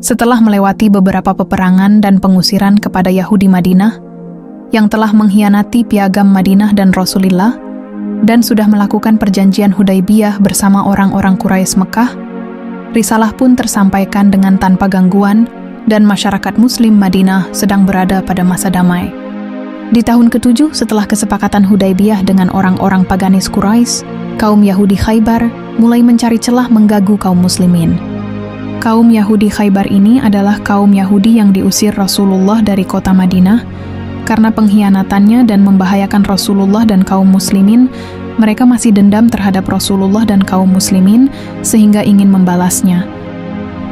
Setelah melewati beberapa peperangan dan pengusiran kepada Yahudi Madinah yang telah mengkhianati piagam Madinah dan Rasulullah dan sudah melakukan perjanjian Hudaybiyah bersama orang-orang Quraisy Mekah, risalah pun tersampaikan dengan tanpa gangguan dan masyarakat Muslim Madinah sedang berada pada masa damai. Di tahun ke-7 setelah kesepakatan Hudaybiyah dengan orang-orang paganis Quraisy, kaum Yahudi Khaybar mulai mencari celah mengganggu kaum muslimin. Kaum Yahudi Khaybar ini adalah kaum Yahudi yang diusir Rasulullah dari kota Madinah karena pengkhianatannya dan membahayakan Rasulullah dan kaum muslimin. Mereka masih dendam terhadap Rasulullah dan kaum muslimin sehingga ingin membalasnya.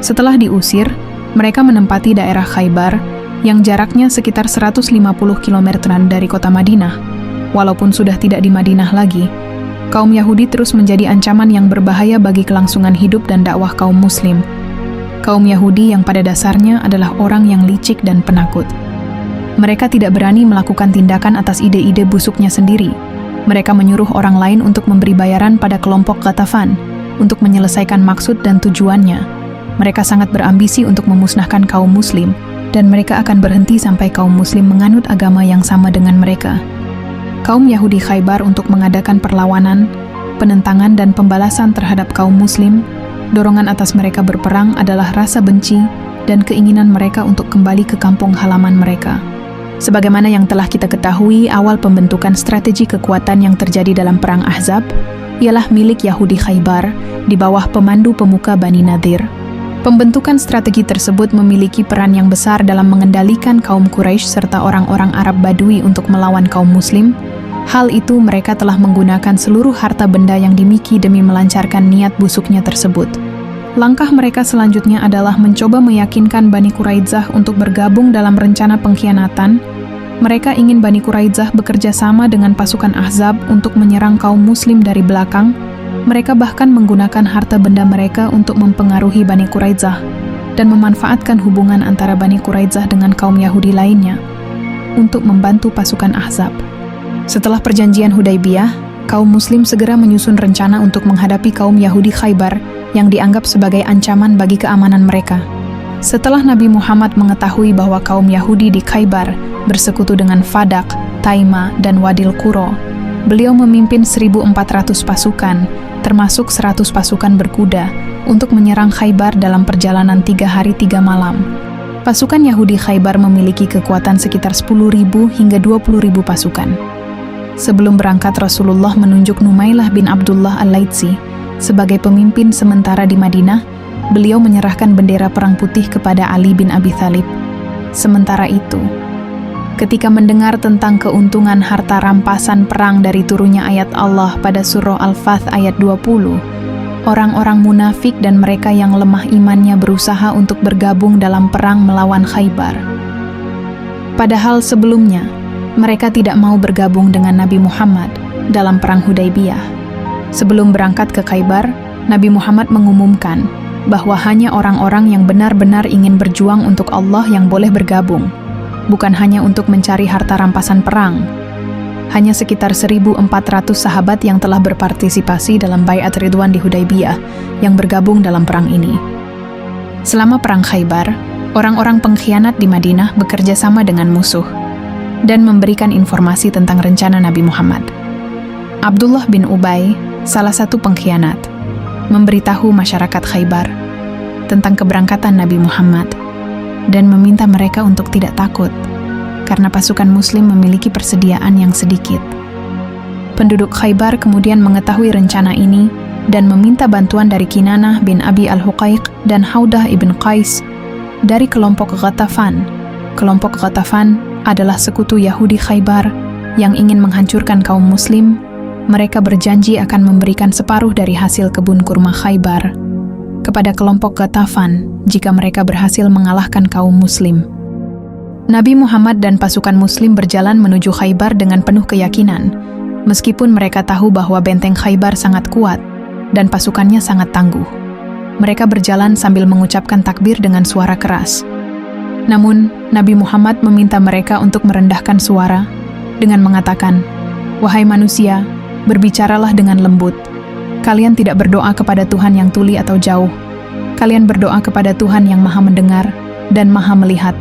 Setelah diusir, mereka menempati daerah Khaybar yang jaraknya sekitar 150 km dari kota Madinah. Walaupun sudah tidak di Madinah lagi, kaum Yahudi terus menjadi ancaman yang berbahaya bagi kelangsungan hidup dan dakwah kaum muslim. Kaum Yahudi yang pada dasarnya adalah orang yang licik dan penakut. Mereka tidak berani melakukan tindakan atas ide-ide busuknya sendiri. Mereka menyuruh orang lain untuk memberi bayaran pada kelompok Ghatafan untuk menyelesaikan maksud dan tujuannya. Mereka sangat berambisi untuk memusnahkan kaum muslim, dan mereka akan berhenti sampai kaum muslim menganut agama yang sama dengan mereka. Kaum Yahudi Khaybar untuk mengadakan perlawanan, penentangan dan pembalasan terhadap kaum muslim. Dorongan atas mereka berperang adalah rasa benci dan keinginan mereka untuk kembali ke kampung halaman mereka. Sebagaimana yang telah kita ketahui, awal pembentukan strategi kekuatan yang terjadi dalam Perang Ahzab ialah milik Yahudi Khaybar di bawah pemandu pemuka Bani Nadir. Pembentukan strategi tersebut memiliki peran yang besar dalam mengendalikan kaum Quraisy serta orang-orang Arab Badui untuk melawan kaum Muslim. Hal itu mereka telah menggunakan seluruh harta benda yang dimiliki demi melancarkan niat busuknya tersebut. Langkah mereka selanjutnya adalah mencoba meyakinkan Bani Quraidzah untuk bergabung dalam rencana pengkhianatan. Mereka ingin Bani Quraidzah bekerja sama dengan pasukan Ahzab untuk menyerang kaum Muslim dari belakang. Mereka bahkan menggunakan harta benda mereka untuk mempengaruhi Bani Quraidzah dan memanfaatkan hubungan antara Bani Quraidzah dengan kaum Yahudi lainnya untuk membantu pasukan Ahzab. Setelah perjanjian Hudaybiyah, kaum Muslim segera menyusun rencana untuk menghadapi kaum Yahudi Khaybar yang dianggap sebagai ancaman bagi keamanan mereka. Setelah Nabi Muhammad mengetahui bahwa kaum Yahudi di Khaybar bersekutu dengan Fadak, Taima, dan Wadil Quro, beliau memimpin 1.400 pasukan, termasuk 100 pasukan berkuda, untuk menyerang Khaybar dalam perjalanan 3 hari 3 malam. Pasukan Yahudi Khaybar memiliki kekuatan sekitar 10.000 hingga 20.000 pasukan. Sebelum berangkat, Rasulullah menunjuk Numailah bin Abdullah Al-Laitsi sebagai pemimpin sementara di Madinah. Beliau menyerahkan bendera perang putih kepada Ali bin Abi Thalib. Sementara itu, ketika mendengar tentang keuntungan harta rampasan perang dari turunnya ayat Allah pada surah Al-Fath ayat 20, orang-orang munafik dan mereka yang lemah imannya berusaha untuk bergabung dalam perang melawan Khaybar. Padahal sebelumnya, mereka tidak mau bergabung dengan Nabi Muhammad dalam perang Hudaybiyah. Sebelum berangkat ke Khaybar, Nabi Muhammad mengumumkan bahwa hanya orang-orang yang benar-benar ingin berjuang untuk Allah yang boleh bergabung, bukan hanya untuk mencari harta rampasan perang. Hanya sekitar 1.400 sahabat yang telah berpartisipasi dalam Bai'at Ridwan di Hudaybiyah yang bergabung dalam perang ini. Selama perang Khaybar, orang-orang pengkhianat di Madinah bekerja sama dengan musuh dan memberikan informasi tentang rencana Nabi Muhammad. Abdullah bin Ubay, salah satu pengkhianat, memberitahu masyarakat Khaybar tentang keberangkatan Nabi Muhammad dan meminta mereka untuk tidak takut karena pasukan Muslim memiliki persediaan yang sedikit. Penduduk Khaybar kemudian mengetahui rencana ini dan meminta bantuan dari Kinanah bin Abi Al-Huqaiq dan Haudah ibn Qais dari kelompok Ghatafan. Kelompok Ghatafan adalah sekutu Yahudi Khaybar yang ingin menghancurkan kaum Muslim. Mereka berjanji akan memberikan separuh dari hasil kebun kurma Khaybar kepada kelompok Ghatafan jika mereka berhasil mengalahkan kaum Muslim. Nabi Muhammad dan pasukan Muslim berjalan menuju Khaybar dengan penuh keyakinan, meskipun mereka tahu bahwa benteng Khaybar sangat kuat dan pasukannya sangat tangguh. Mereka berjalan sambil mengucapkan takbir dengan suara keras. Namun, Nabi Muhammad meminta mereka untuk merendahkan suara dengan mengatakan, "Wahai manusia, berbicaralah dengan lembut. Kalian tidak berdoa kepada Tuhan yang tuli atau jauh. kalian berdoa kepada Tuhan yang Maha Mendengar dan Maha Melihat.